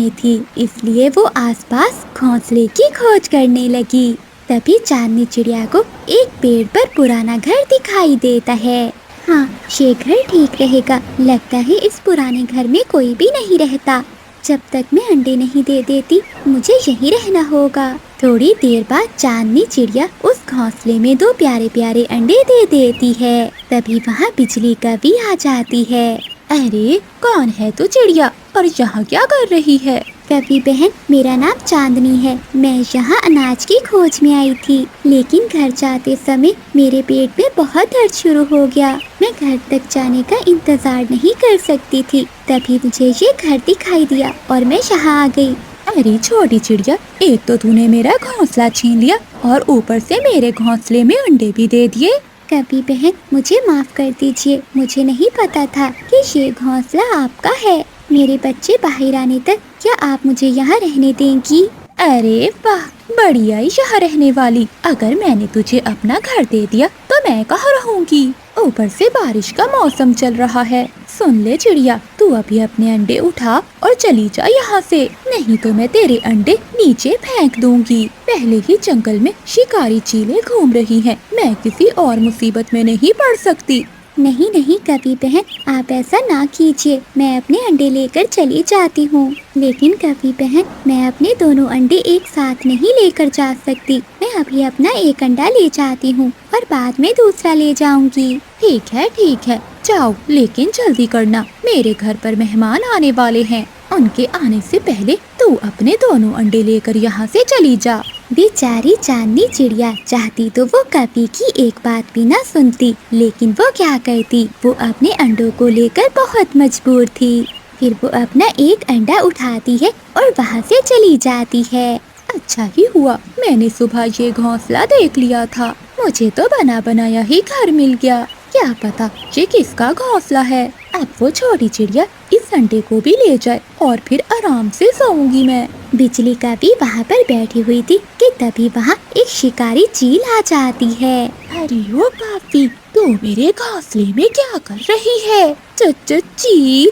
میں تھی، اس لیے وہ آس پاس گھونسلے کی کھوج کرنے لگی۔ تبھی چاندنی چڑیا کو ایک پیڑ پر پرانا گھر دکھائی دیتا ہے۔ ہاں، یہ گھر ٹھیک رہے گا، لگتا ہے اس پرانے گھر میں کوئی بھی نہیں رہتا۔ جب تک میں انڈے نہیں دے دیتی مجھے یہیں رہنا ہوگا۔ تھوڑی دیر بعد چاندنی چڑیا اس گھونسلے میں 2 پیارے پیارے انڈے دے دیتی ہے۔ تبھی وہاں بجلی کبھی آ جاتی ہے۔ ارے کون ہے تو چڑیا، اور یہاں کیا کر رہی ہے؟ کبھی بہن، میرا نام چاندنی ہے، میں یہاں اناج کی کھوج میں آئی تھی، لیکن گھر جاتے سمے میرے پیٹ میں بہت درد شروع ہو گیا۔ میں گھر تک جانے کا انتظار نہیں کر سکتی تھی، تبھی مجھے یہ گھر دکھائی دیا اور میں یہاں آ گئی۔ ارے چھوٹی چڑیا، ایک تو نے میرا گھونسلہ چھین لیا اور اوپر سے میرے گھونسلے میں انڈے بھی دے دیے۔ کبھی بہن، مجھے معاف کر دیجئے، مجھے نہیں پتا تھا کہ یہ گھونسلہ آپ کا ہے۔ میرے بچے باہر آنے تک کیا آپ مجھے یہاں رہنے دیں گی؟ ارے واہ، بڑی آئی یہاں رہنے والی۔ اگر میں نے تجھے اپنا گھر دے دیا تو میں کہاں رہوں گی؟ اوپر سے بارش کا موسم چل رہا ہے۔ سن لے چڑیا، تو ابھی اپنے انڈے اٹھا اور چلی جا یہاں سے، نہیں تو میں تیرے انڈے نیچے پھینک دوں گی۔ پہلے ہی جنگل میں شکاری چیلیں گھوم رہی ہیں، میں کسی اور مصیبت میں نہیں پڑ سکتی۔ نہیں نہیں کبھی بہن، آپ ایسا نہ کیجیے، میں اپنے انڈے لے کر چلی جاتی ہوں۔ لیکن کبھی بہن، میں اپنے دونوں انڈے ایک ساتھ نہیں لے کر جا سکتی، میں ابھی اپنا ایک انڈا لے جاتی ہوں اور بعد میں دوسرا لے جاؤں گی۔ ٹھیک ہے، جاؤ، لیکن جلدی کرنا، میرے گھر پر مہمان آنے والے ہیں، ان کے آنے سے پہلے تو اپنے دونوں انڈے لے کر یہاں سے چلی جا۔ بیچاری چاندنی چڑیا چاہتی تو وہ کبھی کی ایک بات بھی نہ سنتی، لیکن وہ کیا کرتی، وہ اپنے انڈوں کو لے کر بہت مجبور تھی۔ پھر وہ اپنا ایک انڈا اٹھاتی ہے اور وہاں سے چلی جاتی ہے۔ اچھا ہی ہوا میں نے صبح یہ گھونسلہ دیکھ لیا تھا، مجھے تو بنا بنایا ہی گھر مل گیا، کیا پتا یہ کس کا گھونسلہ ہے۔ اب وہ چھوٹی چڑیا اس انڈے کو بھی لے جائے اور پھر آرام سے سوؤں گی میں۔ بجلی کا بھی وہاں پر بیٹھی ہوئی تھی کہ تبھی وہاں ایک شکاری چیل آ جاتی ہے۔ ارے او کافی، تو میرے گھونسلے میں کیا کر رہی ہے؟ چیل،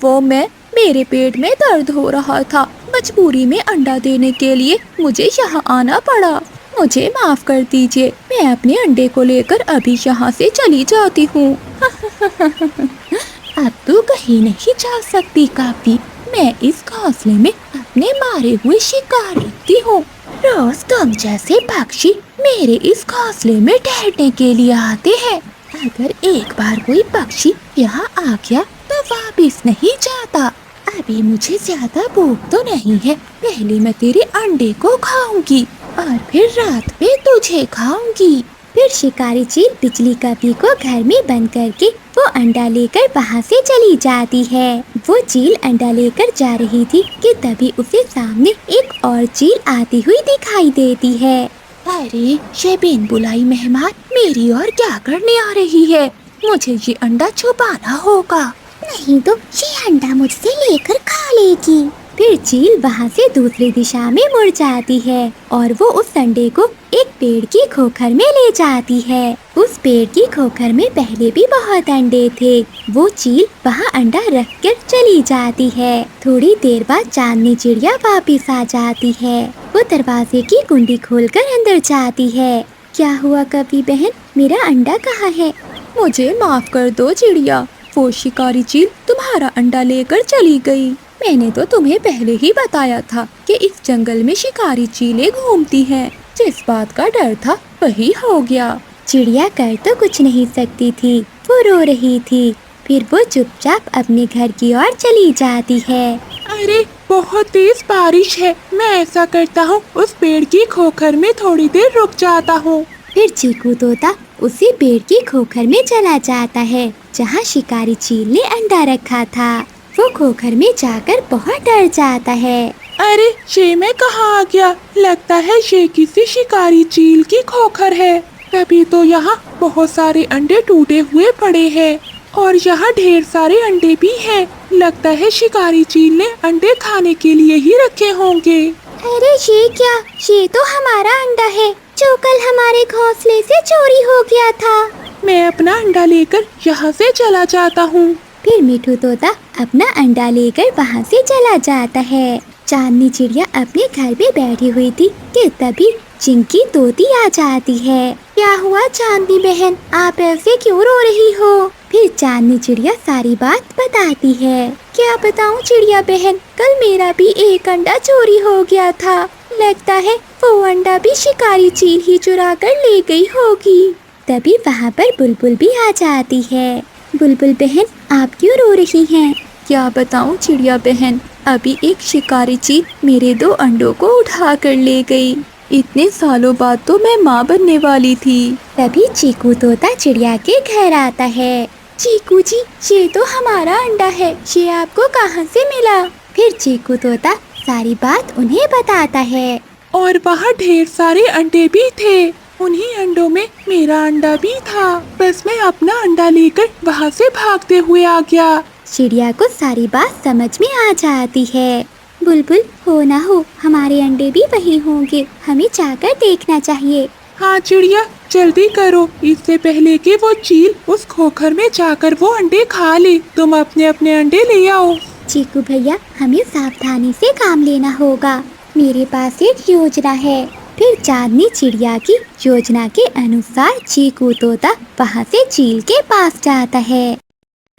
وہ میں، میرے پیٹ میں درد ہو رہا تھا، مجبوری میں انڈا دینے کے لیے مجھے یہاں آنا پڑا، مجھے معاف کر دیجئے، میں اپنے انڈے کو لے کر ابھی یہاں سے چلی جاتی ہوں۔ اب تو کہیں نہیں جا سکتی کافی، میں اس گھونسلے میں اپنے مارے ہوئے شکار رکھتی ہوں، روز تم جیسے پکشی میرے اس گھونسلے میں ٹھہرنے کے لیے آتے ہیں، اگر ایک بار کوئی پکشی یہاں آ گیا تو واپس نہیں جاتا۔ ابھی مجھے زیادہ بھوک تو نہیں ہے، پہلے میں تیرے انڈے کو کھاؤں گی اور پھر رات میں تجھے کھاؤں گی۔ پھر شکاری چیل بجلی کبھی کو گھر میں بند کر کے وہ انڈا لے کر وہاں سے چلی جاتی ہے۔ وہ چیل انڈا لے کر جا رہی تھی کہ تبھی اسے سامنے ایک اور چیل آتی ہوئی دکھائی دیتی ہے۔ ارے یہ بن بلائی مہمان میری اور کیا کرنے آ رہی ہے؟ مجھے یہ انڈا چھپانا ہوگا، نہیں تو یہ انڈا مجھ سے لے کر کھا لے گی۔ پھر چیل وہاں سے دوسری دشا میں مڑ جاتی ہے اور وہ اس انڈے کو ایک پیڑ کی کھوکھر میں لے جاتی ہے۔ اس پیڑ کی کھوکھر میں پہلے بھی بہت انڈے تھے، وہ چیل وہاں انڈا رکھ کر چلی جاتی ہے۔ تھوڑی دیر بعد چاندنی چڑیا واپس آ جاتی ہے، وہ دروازے کی کنڈی کھول کر اندر جاتی ہے۔ کیا ہوا کبھی بہن، میرا انڈا کہاں ہے؟ مجھے معاف کر دو چڑیا، وہ شکاری چیل تمہارا انڈا لے کر چلی گئی، میں نے تو تمہیں پہلے ہی بتایا تھا کہ اس جنگل میں شکاری چیلیں گھومتی ہیں، جس بات کا ڈر تھا وہی ہو گیا۔ چڑیا کر تو کچھ نہیں سکتی تھی، وہ رو رہی تھی، پھر وہ چپ چاپ اپنے گھر کی اور چلی جاتی ہے۔ ارے بہت تیز بارش ہے، میں ایسا کرتا ہوں اس پیڑ کی کھوکھر میں تھوڑی دیر رک جاتا ہوں۔ پھر چیکو طوطا اسی پیڑ کی کھوکھر میں چلا جاتا ہے جہاں شکاری چیل نے انڈا رکھا تھا۔ وہ کھوکھر میں جا کر بہت ڈر جاتا ہے۔ ارے یہ میں کہاں آ گیا؟ لگتا ہے یہ کسی شکاری چیل کی کھوکھر ہے، تبھی تو یہاں بہت سارے انڈے ٹوٹے ہوئے پڑے ہیں اور یہاں ڈھیر سارے انڈے بھی ہیں، لگتا ہے شکاری چیل نے انڈے کھانے کے لیے ہی رکھے ہوں گے۔ ارے یہ کیا، یہ تو ہمارا انڈا ہے جو کل ہمارے گھونسلے سے چوری ہو گیا تھا۔ میں اپنا انڈا لے کر یہاں سے چلا جاتا ہوں۔ फिर मिठू तोता अपना अंडा लेकर वहाँ से चला जाता है। चांदनी चिड़िया अपने घर पे बैठी हुई थी कि तभी चिंकी तोती आ जाती है। क्या हुआ चांदनी बहन, आप ऐसे क्यों रो रही हो? फिर चांदनी चिड़िया सारी बात बताती है। क्या बताऊं चिड़िया बहन, कल मेरा भी एक अंडा चोरी हो गया था। लगता है वो अंडा भी शिकारी चील ही चुरा कर ले गई होगी। तभी वहाँ पर बुलबुल भी आ जाती है। बुलबुल बहन, आप क्यों रो रही हैं? क्या बताऊं चिड़िया बहन, अभी एक शिकारी चील मेरे 2 अंडों को उठा कर ले गई। इतने सालों बाद तो मैं माँ बनने वाली थी। तभी चीकू तोता चिड़िया के घर आता है। चीकू जी, ये तो हमारा अंडा है, ये आपको कहाँ से मिला? फिर चीकू तोता सारी बात उन्हें बताता है। और वहाँ ढेर सारे अंडे भी थे। उन्हीं अंडों में मेरा अंडा भी था। बस मैं अपना अंडा लेकर वहाँ से भागते हुए आ गया। चिड़िया को सारी बात समझ में आ जाती है। बुलबुल, हो ना हो हमारे अंडे भी वही होंगे, हमें जाकर देखना चाहिए। हाँ चिड़िया, जल्दी करो, इससे पहले कि वो चील उस खोखर में जाकर वो अंडे खा ले। तुम अपने अपने अंडे ले आओ। चीकू भैया, हमें सावधानी से काम लेना होगा। मेरे पास एक योजना है। फिर चांदनी चिड़िया की योजना के अनुसार चीकू तोता वहाँ से चील के पास जाता है।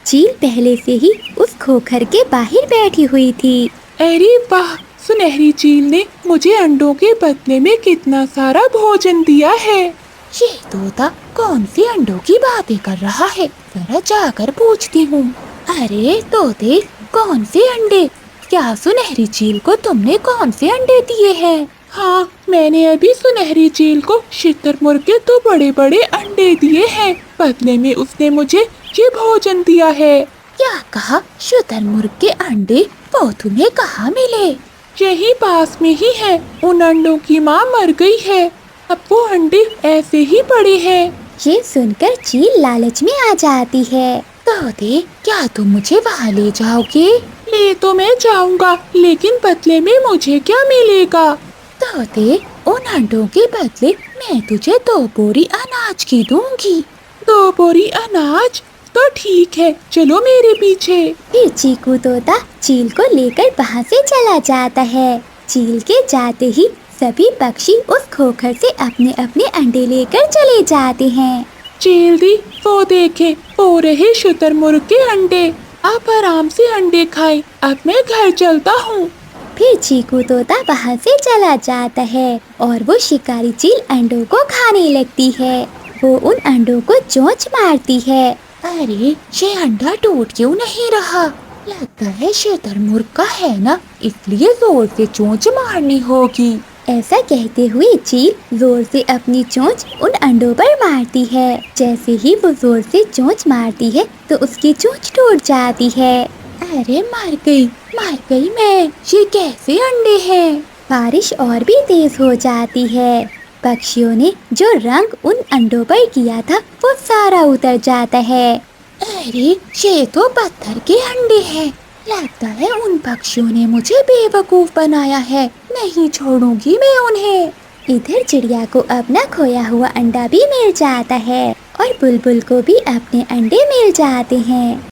चील पहले से ही उस खोखर के बाहर बैठी हुई थी। अरे वाह, सुनहरी चील ने मुझे अंडों के बदले में कितना सारा भोजन दिया है। ये तोता कौन से अंडों की बातें कर रहा है, जरा जाकर पूछती हूँ। अरे तोते, कौन से अंडे? क्या सुनहरी चील को तुमने कौन से अंडे दिए हैं? हाँ, मैंने अभी सुनहरी चील को शुतुरमुर्ग के 2 बड़े बड़े अंडे दिए हैं। बदले में उसने मुझे ये भोजन दिया है। क्या कहा? शुतुरमुर्ग के अंडे? वो तुम्हें कहाँ मिले? यही पास में ही है। उन अंडों की माँ मर गई है, अब वो अंडे ऐसे ही पड़े हैं। ये सुनकर चील लालच में आ जाती है। तोते, क्या तुम मुझे वहाँ ले जाओगे? ले तो मैं जाऊंगा, लेकिन बदले में मुझे क्या मिलेगा? तोते, उन अंडों के बदले मैं तुझे 2 बोरी अनाज की दूंगी। 2 बोरी अनाज? तो ठीक है, चलो मेरे पीछे। फिर चीकू तोता चील को लेकर वहाँ से चला जाता है। चील के जाते ही सभी पक्षी उस खोखर से अपने अपने अंडे लेकर चले जाते हैं। चील दी, वो देखे, वो रहे शुतुरमुर्ग के अंडे। आप आराम से अंडे खाएं, अब मैं घर चलता हूँ। फिर चीकू तोता वहाँ से चला जाता है और वो शिकारी चील अंडों को खाने लगती है। वो उन अंडों को चोंच मारती है। अरे, ये अंडा टूट क्यों नहीं रहा? लगता है शुतुरमुर्ग का है ना, इसलिए जोर से चोंच मारनी होगी। ऐसा कहते हुए चील जोर से अपनी चोंच उन अंडों पर मारती है। जैसे ही वो जोर से चोंच मारती है तो उसकी चोंच टूट जाती है। अरे, मर गई मैं। ये कैसे अंडे हैं? बारिश और भी तेज हो जाती है। पक्षियों ने जो रंग उन अंडों पर किया था वो सारा उतर जाता है। अरे, ये तो पत्थर के अंडे हैं। लगता है उन पक्षियों ने मुझे बेवकूफ बनाया है। नहीं छोड़ूंगी मैं उन्हें। इधर चिड़िया को अपना खोया हुआ अंडा भी मिल जाता है और बुलबुल को भी अपने अंडे मिल जाते हैं।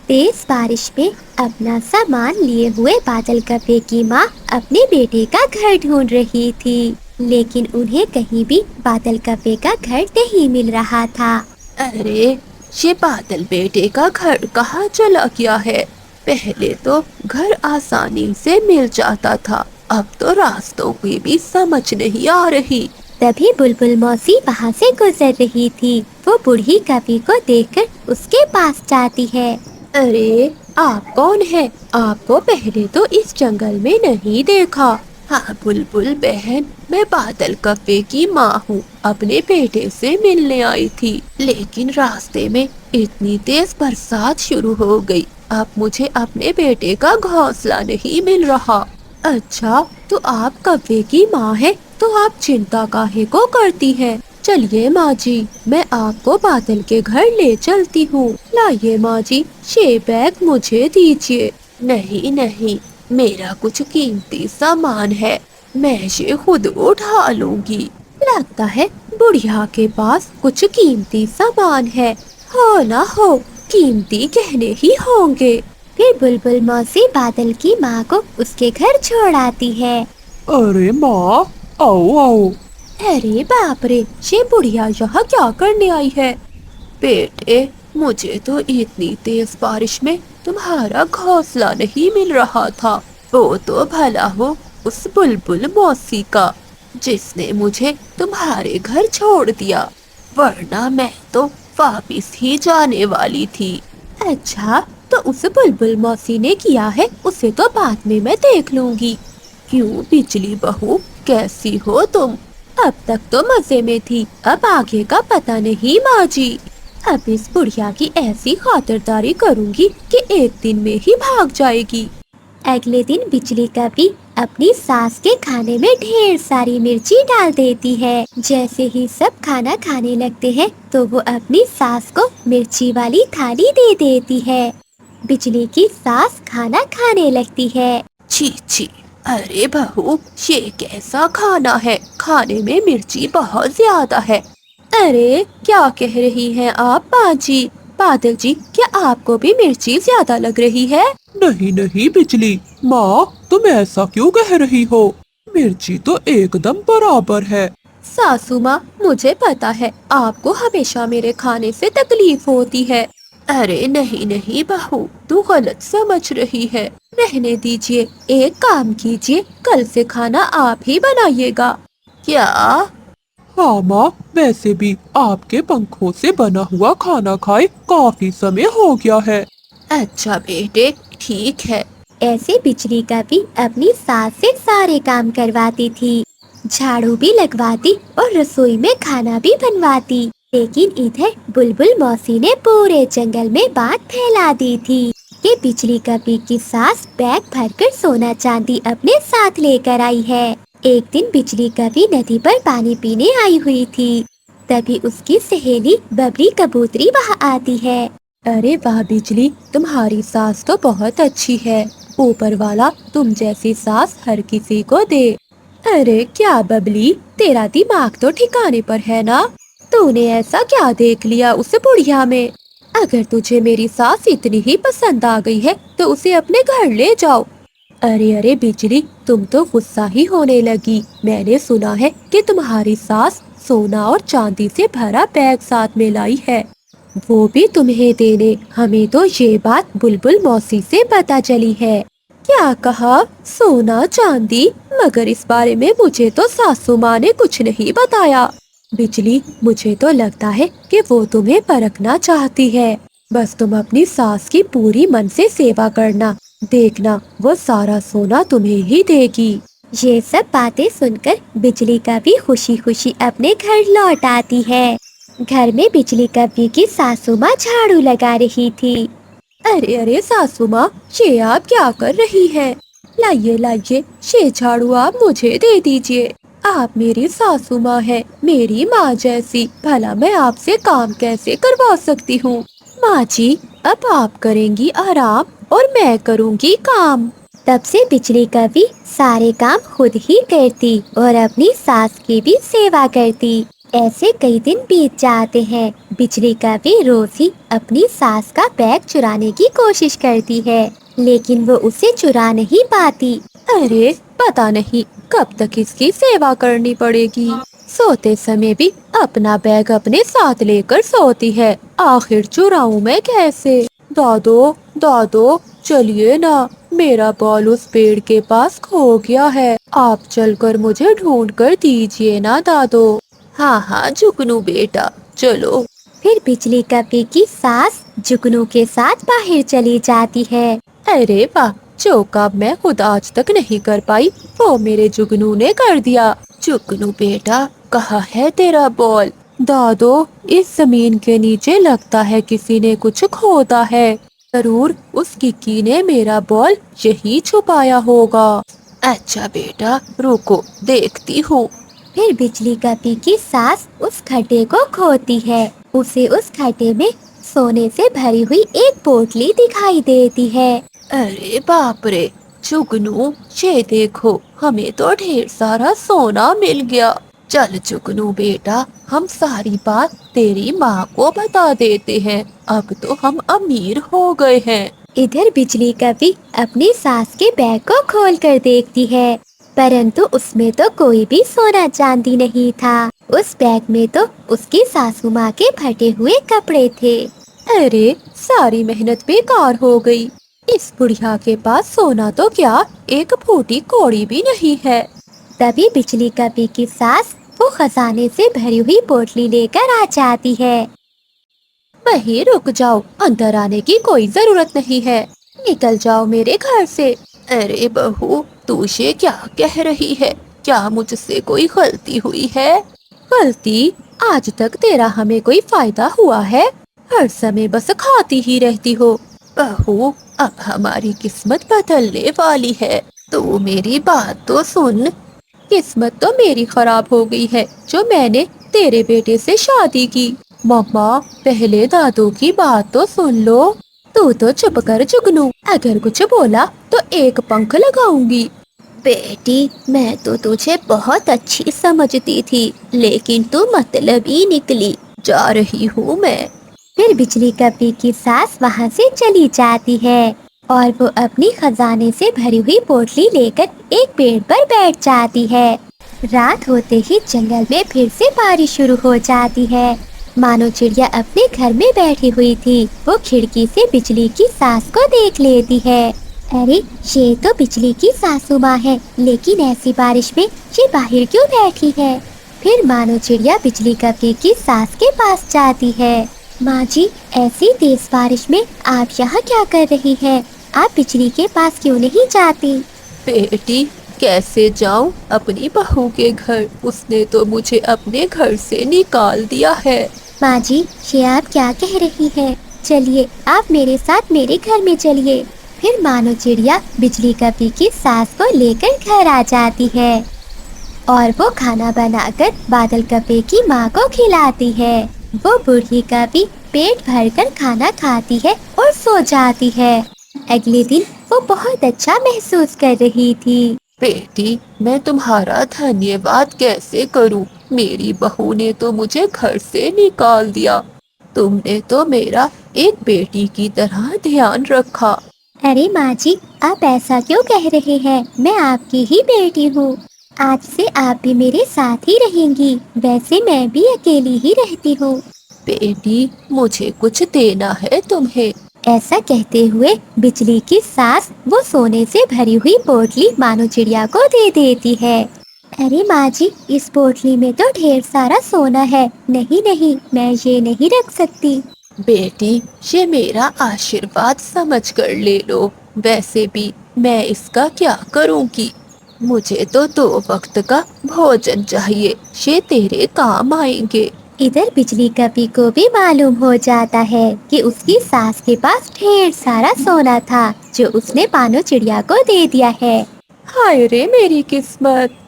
तेज बारिश में अपना सामान लिए हुए बादल कप्पे की माँ अपने बेटे का घर ढूंढ रही थी, लेकिन उन्हें कहीं भी बादल कप्पे का घर नहीं मिल रहा था। अरे, ये बादल बेटे का घर कहाँ चला गया है? पहले तो घर आसानी से मिल जाता था, अब तो रास्तों की भी समझ नहीं आ रही। तभी बुलबुल मौसी वहाँ से गुजर रही थी। वो बूढ़ी कपी को देखकर उसके पास जाती है। अरे, आप कौन है? आपको पहले तो इस जंगल में नहीं देखा। हाँ बुलबुल बहन, मैं बादल कप्पे की माँ हूँ। अपने बेटे से मिलने आई थी, लेकिन रास्ते में इतनी तेज बरसात शुरू हो गई। अब मुझे अपने बेटे का घोंसला नहीं मिल रहा। अच्छा, तो आप कप्पे की माँ है, तो आप चिंता काहे को करती हैं? चलिए माँ जी, मैं आपको बादल के घर ले चलती हूँ। लाइए माँ जी, ये बैग मुझे दीजिए। नहीं नहीं, मेरा कुछ कीमती सामान है, मैं ये खुद उठा लूंगी। लगता है बुढ़िया के पास कुछ कीमती सामान है। हो ना हो, कीमती गहने ही होंगे। फिर बुलबुल मौसी बादल की माँ को उसके घर छोड़ आती है। अरे माँ, आओ आओ। अरे बाप रे, ये बुढ़िया यहाँ क्या करने आई है? बेटे, मुझे तो इतनी तेज बारिश में तुम्हारा घोंसला नहीं मिल रहा था। वो तो भला हो उस बुलबुल मौसी का, जिसने मुझे तुम्हारे घर छोड़ दिया, वरना मैं तो वापिस ही जाने वाली थी। अच्छा, तो उस बुलबुल मौसी ने किया है, उसे तो बाद में मैं देख लूंगी। क्यों बिजली बहू, कैसी हो तुम? अब तक तो मजे में थी, अब आगे का पता नहीं माँ जी। अब इस बुढ़िया की ऐसी खातिरदारी करूंगी कि एक दिन में ही भाग जाएगी। अगले दिन बिजली कभी अपनी सास के खाने में ढेर सारी मिर्ची डाल देती है। जैसे ही सब खाना खाने लगते हैं तो वो अपनी सास को मिर्ची वाली थाली दे देती है। बिजली की सास खाना खाने लगती है। छी छी, अरे बहू, ये कैसा खाना है? खाने में मिर्ची बहुत ज्यादा है। अरे क्या कह रही हैं आप बाजी? बादल जी, क्या आपको भी मिर्ची ज्यादा लग रही है? नहीं नहीं बिजली माँ, तुम ऐसा क्यों कह रही हो? मिर्ची तो एकदम बराबर है। सासू माँ, मुझे पता है आपको हमेशा मेरे खाने से तकलीफ होती है। अरे नहीं नहीं बहू, तू गलत समझ रही है। रहने दीजिए, एक काम कीजिए, कल से खाना आप ही बनाइएगा। क्या? हाँ माँ, वैसे भी आपके पंखों से बना हुआ खाना खाए काफी समय हो गया है। अच्छा बेटे, ठीक है। ऐसे बिजली कभी अपनी सास से सारे काम करवाती थी, झाड़ू भी लगवाती और रसोई में खाना भी बनवाती। लेकिन इधर बुलबुल मौसी ने पूरे जंगल में बात फैला दी थी कि बिजली कभी की सास बैग भरकर सोना चांदी अपने साथ लेकर आई है। एक दिन बिजली कभी नदी पर पानी पीने आई हुई थी, तभी उसकी सहेली बबरी कबूतरी वहाँ आती है। अरे वाह बिजली, तुम्हारी सास तो बहुत अच्छी है। ऊपर वाला तुम जैसी सास हर किसी को दे। अरे क्या बबली, तेरा दिमाग तो ठिकाने पर है ना? तूने ऐसा क्या देख लिया उस बुढ़िया में? अगर तुझे मेरी सास इतनी ही पसंद आ गई है तो उसे अपने घर ले जाओ। अरे अरे बिजली, तुम तो गुस्सा ही होने लगी। मैंने सुना है कि तुम्हारी सास सोना और चांदी से भरा बैग साथ में लाई है, वो भी तुम्हें देने। हमें तो ये बात बुलबुल मौसी से पता चली है। क्या कहा? सोना चांदी? मगर इस बारे में मुझे तो सासू माँ ने कुछ नहीं बताया। बिजली, मुझे तो लगता है कि वो तुम्हें परखना चाहती है। बस तुम अपनी सास की पूरी मन से सेवा करना, देखना वो सारा सोना तुम्हें ही देगी। ये सब बातें सुनकर बिजली कभी खुशी खुशी अपने घर लौट आती है। घर में बिजली कभी की सासू माँ झाड़ू लगा रही थी। अरे अरे सासू माँ, ये आप क्या कर रही हैं? लाइए लाइए, ये झाड़ू आप मुझे दे दीजिए। आप मेरी सासू माँ है, मेरी माँ जैसी। भला मैं आपसे काम कैसे करवा सकती हूँ? माँ जी, अब आप करेंगी आराम और मैं करूँगी काम। तब से बिजली कभी सारे काम खुद ही करती और अपनी सास की भी सेवा करती। ऐसे कई दिन बीत जाते हैं। बिजली कभी रोज ही अपनी सास का बैग चुराने की कोशिश करती है, लेकिन वो उसे चुरा नहीं पाती। अरे पता नहीं कब तक इसकी सेवा करनी पड़ेगी। सोते समय भी अपना बैग अपने साथ लेकर सोती है, आखिर चुराऊं मैं कैसे? दादो दादो, चलिए ना, मेरा बॉल उस पेड़ के पास खो गया है, आप चलकर मुझे ढूंढ कर दीजिए ना दादो। हाँ हाँ जुगनू बेटा, चलो। फिर बिजली कभी की सास जुगनू के साथ बाहर चली जाती है। अरे वाह, जो काम मैं खुद आज तक नहीं कर पाई वो मेरे जुगनू ने कर दिया। जुगनू बेटा, कहाँ है तेरा बॉल? दादो, इस जमीन के नीचे लगता है किसी ने कुछ खोदा है। जरूर उस किक्की ने मेरा बॉल यहीं छुपाया होगा। अच्छा बेटा, रुको देखती हूँ। फिर बिजली कभी की सास उस खड्डे को खोदती है। उसे उस खड्डे में सोने से भरी हुई एक पोटली दिखाई देती है। अरे बाप रे, जुगनू ये देखो, हमें तो ढेर सारा सोना मिल गया। चल जुगनू बेटा, हम सारी बात तेरी माँ को बता देते हैं। अब तो हम अमीर हो गए हैं। इधर बिजली कभी अपनी सास के बैग को खोल कर देखती है, परंतु उसमें तो कोई भी सोना चांदी नहीं था। उस बैग में तो उसकी सासू माँ के फटे हुए कपड़े थे। अरे, सारी मेहनत बेकार हो गई। इस बुढ़िया के पास सोना तो क्या, एक फूटी कौड़ी भी नहीं है। तभी बिजली कभी की सास वो खजाने से भरी हुई पोटली लेकर आ जाती है। वहीं रुक जाओ, अंदर आने की कोई जरूरत नहीं है। निकल जाओ मेरे घर से। अरे बहू, तू ये क्या कह रही है? क्या मुझसे कोई गलती हुई है? गलती? आज तक तेरा हमें कोई फायदा हुआ है? हर समय बस खाती ही रहती हो। बहू, अब हमारी किस्मत बदलने वाली है। तो मेरी बात तो सुन। किस्मत तो मेरी खराब हो गई है जो मैंने तेरे बेटे से शादी की। मम्मा, पहले दादू की बात तो सुन लो। तू तो चुप कर जुगनू, अगर कुछ बोला तो एक पंख लगाऊंगी। बेटी, मैं तो तुझे बहुत अच्छी समझती थी, लेकिन तू मतलबी निकली। जा रही हूँ मैं। फिर बिजली कभी की सास वहाँ से चली जाती है और वो अपनी खजाने से भरी हुई पोटली लेकर एक पेड़ पर बैठ जाती है। रात होते ही जंगल में फिर से बारिश शुरू हो जाती है। मानो चिड़िया अपने घर में बैठी हुई थी, वो खिड़की से बिजली की सास को देख लेती है। अरे, ये तो बिजली की सासू माँ है, लेकिन ऐसी बारिश में ये बाहर क्यों बैठी है? फिर मानो चिड़िया बिजली कभी की सास के पास जाती है। माँ जी, ऐसी तेज बारिश में आप यहाँ क्या कर रही हैं? आप बिजली के पास क्यों नहीं जाती? बेटी, कैसे जाऊं अपनी बहू के घर? उसने तो मुझे अपने घर से निकाल दिया है। माँ जी, ये आप क्या कह रही हैं? चलिए, आप मेरे साथ मेरे घर में चलिए। फिर मानो चिड़िया बिजली कभी की सास को लेकर घर आ जाती है और वो खाना बनाकर बादल कपे की माँ को खिलाती है। वो बूढ़ी कभी पेट भरकर खाना खाती है और सो जाती है। अगले दिन वो बहुत अच्छा महसूस कर रही थी। बेटी, मैं तुम्हारा धन्यवाद कैसे करूं? मेरी बहू ने तो मुझे घर से निकाल दिया। तुमने तो मेरा एक बेटी की तरह ध्यान रखा। अरे माँ जी, आप ऐसा क्यों कह रहे हैं? मैं आपकी ही बेटी हूँ। आज से आप भी मेरे साथ ही रहेंगी। वैसे मैं भी अकेली ही रहती हूँ। बेटी, मुझे कुछ देना है तुम्हें। ऐसा कहते हुए बिजली की सास वो सोने से भरी हुई पोटली मानो चिड़िया को दे देती है। अरे माँ जी, इस पोटली में तो ढेर सारा सोना है। नहीं नहीं, मैं ये नहीं रख सकती। बेटी, ये मेरा आशीर्वाद समझकर ले लो। वैसे भी मैं इसका क्या करूँगी? मुझे तो 2 वक्त का भोजन चाहिए, ये तेरे काम आएंगे। इधर बिजली कभी को भी मालूम हो जाता है कि उसकी सास के पास ढेर सारा सोना था जो उसने मानो चिड़िया को दे दिया है। हाय रे मेरी किस्मत।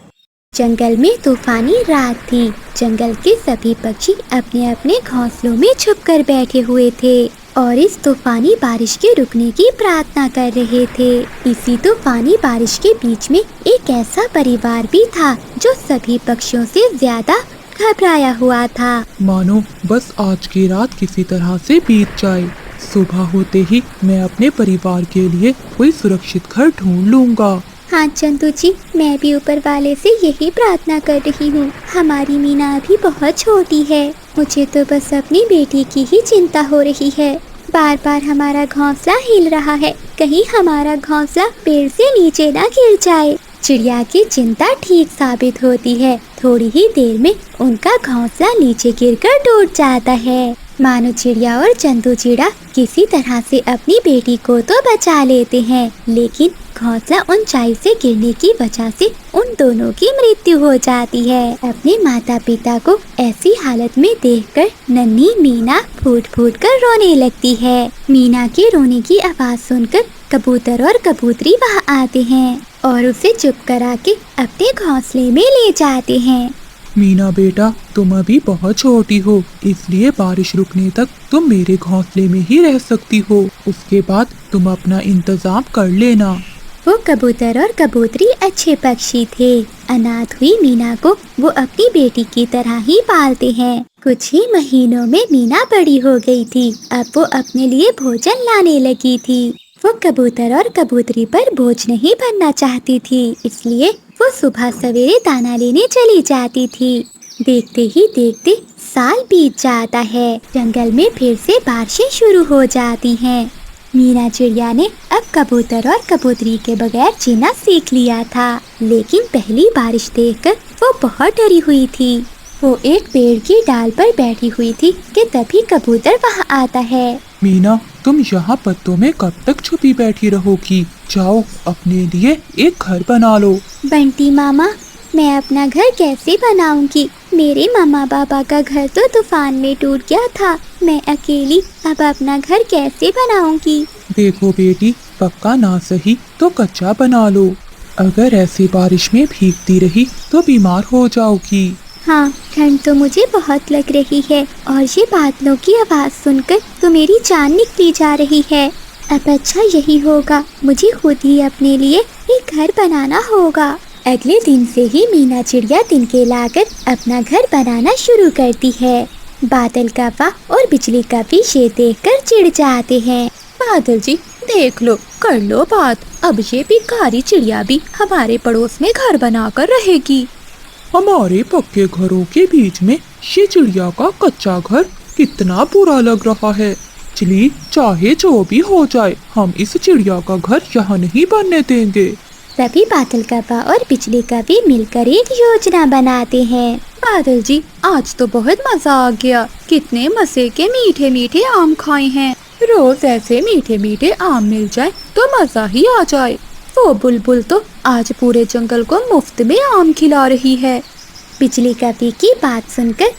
जंगल में तूफानी रात थी। जंगल के सभी पक्षी अपने अपने घोंसलों में छुपकर बैठे हुए थे और इस तूफानी बारिश के रुकने की प्रार्थना कर रहे थे। इसी तूफानी बारिश के बीच में एक ऐसा परिवार भी था जो सभी पक्षियों से ज्यादा घबराया हुआ था। मानो बस आज की रात किसी तरह से बीत जाए। सुबह होते ही मैं अपने परिवार के लिए कोई सुरक्षित घर ढूंढ लूंगा। हाँ चंदू जी, मैं भी ऊपर वाले से यही प्रार्थना कर रही हूँ। हमारी मीना अभी बहुत छोटी है। मुझे तो बस अपनी बेटी की ही चिंता हो रही है। बार बार हमारा घोंसला हिल रहा है, कहीं हमारा घोंसला पेड़ से नीचे ना गिर जाए। चिड़िया की चिंता ठीक साबित होती है। थोड़ी ही देर में उनका घोंसला नीचे गिरकर टूट जाता है। मानो चिड़िया और चंदू चिड़ा किसी तरह से अपनी बेटी को तो बचा लेते हैं, लेकिन घोंसला ऊंचाई से गिरने की वजह से उन दोनों की मृत्यु हो जाती है। अपने माता पिता को ऐसी हालत में देखकर नन्ही मीना फूट फूट कर रोने लगती है। मीना के रोने की आवाज सुनकर कबूतर और कबूतरी वहाँ आते हैं और उसे चुप करा के अपने घोंसले में ले जाते हैं। मीना बेटा, तुम अभी बहुत छोटी हो, इसलिए बारिश रुकने तक तुम मेरे घोंसले में ही रह सकती हो। उसके बाद तुम अपना इंतजाम कर लेना। वो कबूतर और कबूतरी अच्छे पक्षी थे। अनाथ हुई मीना को वो अपनी बेटी की तरह ही पालते हैं। कुछ ही महीनों में मीना बड़ी हो गई थी। अब वो अपने लिए भोजन लाने लगी थी। वो कबूतर और कबूतरी पर बोझ नहीं बनना चाहती थी, इसलिए वो सुबह सवेरे दाना लेने चली जाती थी। देखते ही देखते साल बीत जाता है। जंगल में फिर से बारिशें शुरू हो जाती हैं। मीना चिड़िया ने अब कबूतर और कबूतरी के बगैर जीना सीख लिया था, लेकिन पहली बारिश देखकर वो बहुत डरी हुई थी। वो एक पेड़ की डाल पर बैठी हुई थी कि तभी कबूतर वहाँ आता है। मीना, तुम यहाँ पत्तों में कब तक छुपी बैठी रहोगी? जाओ, अपने लिए एक घर बना लो। बंटी मामा, मैं अपना घर कैसे बनाऊंगी? मेरे मामा पापा का घर तो तूफान में टूट गया था। मैं अकेली अब अपना घर कैसे बनाऊंगी? देखो बेटी, पक्का ना सही तो कच्चा बना लो। अगर ऐसी बारिश में भीगती रही तो बीमार हो जाओगी। हाँ, ठंड तो मुझे बहुत लग रही है और ये बादलों की आवाज़ सुनकर तो मेरी जान निकली जा रही है। अब अच्छा यही होगा, मुझे खुद ही अपने लिए एक घर बनाना होगा। अगले दिन से ही मीना चिड़िया तिनके लाकर अपना घर बनाना शुरू करती है। बादल कौवा और बिजली कौवी ये देखकर चिढ़ जाते हैं। बादल जी, देख लो, कर लो बात। अब ये भिखारी चिड़िया भी हमारे पड़ोस में घर बनाकर रहेगी। हमारे पक्के घरों के बीच में ये चिड़िया का कच्चा घर कितना बुरा लग रहा है। चलिए, चाहे जो भी हो जाए, हम इस चिड़िया का घर यहाँ नहीं बनने देंगे। तभी बादल कौवा और बिजली कौवी मिलकर एक योजना बनाते हैं। बादल जी, आज तो बहुत मजा आ गया। कितने मजे के मीठे मीठे आम खाए हैं। रोज ऐसे मीठे मीठे आम मिल जाए तो मजा ही आ जाए। वो बुलबुल तो आज पूरे जंगल को मुफ्त में आम खिला रही है। बिजली कौवी की बात सुनकर